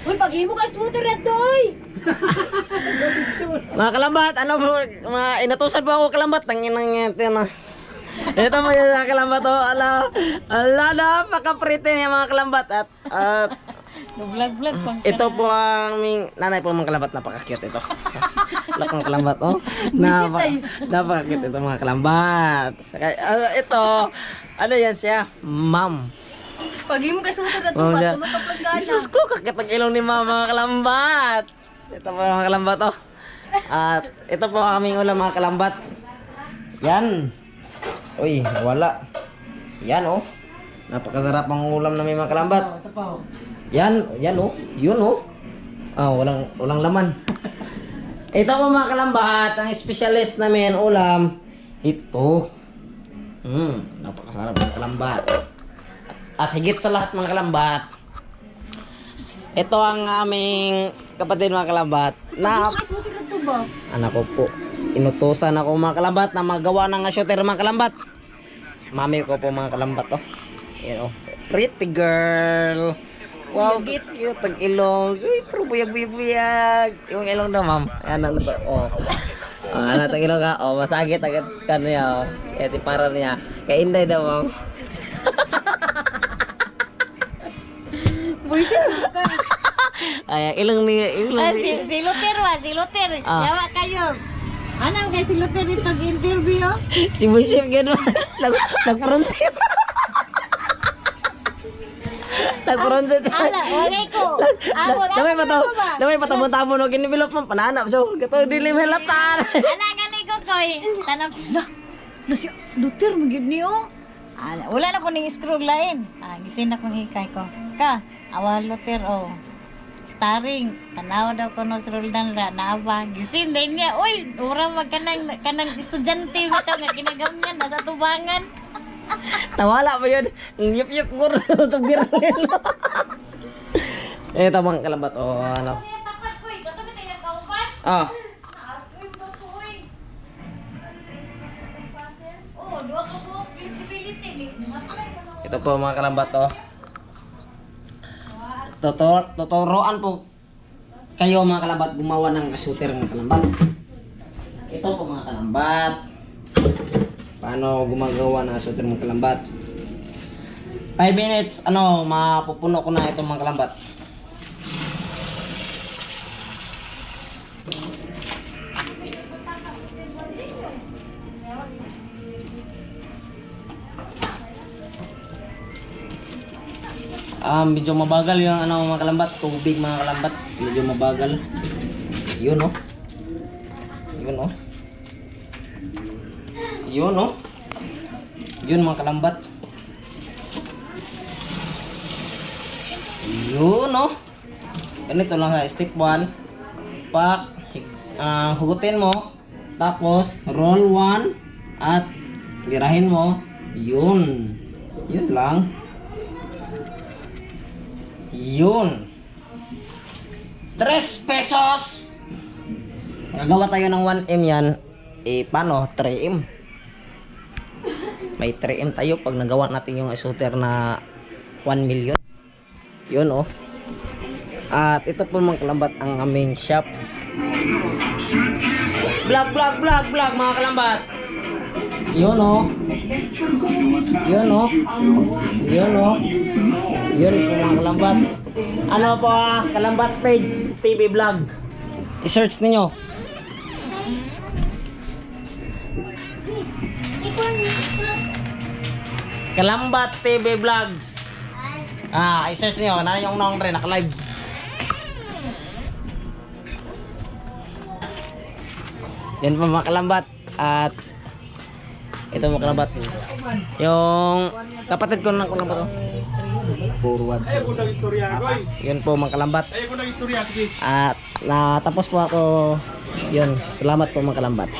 Uy, pag-ihi mo ka smoother na doy. Mga kalambat, ano po, inutusan po ako kalambat. Tanginang ito na. Ito mo yung mga kalambat, oh. Ala, napaka-pretty niya mga kalambat. At Vlog-vlog pang. ito po ang aming nanay po mga kalambat. Napaka-cute ito. Look mga kalambat, oh. Napaka-cute ito mga kalambat. Saka, ito, ano yan siya? Ma'am. Pag-ihi mo ka smoother na Oh, doy. yeah. Tumatap lang gana. Jesus ko, kakitag ilong ni mama mga kalambat. Ito po mga kalambat, oh. At ito po ang aming ulam mga kalambat. Yan. Uy, wala. Yan, oh. Napakasarap ang ulam na may mga kalambat. Yan, oh. Yun, oh. Walang laman. Ito po mga kalambat, ang specialist namin ulam. Ito. Napakasarap ng kalambat. At higit sa lahat mga kalambat, ito ang aming kapatid mga kalambat na Pag-ihi mo ka smoother na to ba? anak ko po. Inutusan ako mga kalambat na magawa ng shooter mga kalambat. Mami ko po mga kalambat, oh. Yan, oh. Pretty girl. Wow, cute ang ilong. Uy, pero buyag. Yung ilong na, ma'am. Ayan, ano to? Oh. Ano itong ilong ka? Oh, masagit agad ka niya, oh. Ito para niya. Kaya inday daw, ma'am. Bullshit ka. Ay, ilong niya, Si Luther. Ah. Yawa kayo. Anong kay si Luther itong interview? Si Buship gano'n. Nag-pronsit. Nag-pronsit. Ala, wagay ko. Damay pa tabon-tabon og inibilop man pananap so gato dili melatan. Ala gani ko koy. Tanong, no si Luther magid niyo. Ala, wala na ko ning scroll line. Gisin na kong hikay ko. Awal Luther oh. Starring, tanaw daw ko no scroll dan ra naaba. Gisin din niya. Uy, ura kanang estudyante bitaw nga kinagamyan nasa tubangan. Nawala pa yun. Yup gur to birrel. Tamang kalambat oh ano. Tapat ko, gato kita yung kaupan. Ah, Oh, dua ka po flexibility. ito po mga kalambat oh. Tuturuan po kayo mga kalambat gumawa ng shooter ng kalambat. Ito po mga kalambat. Paano gumagawa ng shooter ng kalambat? 5 minutes, mapupuno ko na itong mga kalambat. Medyo mabagal yung mga kalambat, tubig mga kalambat, medyo mabagal. Yun oh. Yun mga kalambat. Yun oh. Ganito lang sa step 1. Hugutin mo, tapos roll 1 at girahin mo. Yun lang. Yun. 3 pesos. Gagawa tayo ng 1M yan. Paano? 3M. May 3M tayo pag nagawa natin yung shooter na 1 million. Yun oh. At ito po mga kalambat ang aming shop. Vlog mga kalambat. Yun oh. Yun po mga kalambat. Ano po Kalambat Page TV Vlog. I-search ninyo. Kalambat TV Vlogs. I-search niyo na yung nong rin naka-live. Yan po mga kalambat. At ito mga kalambat. Yung kapatid ko ng kalambat. Forward. Yun po mga kalambat. At natapos po ako. Yun. Salamat po mga kalambat.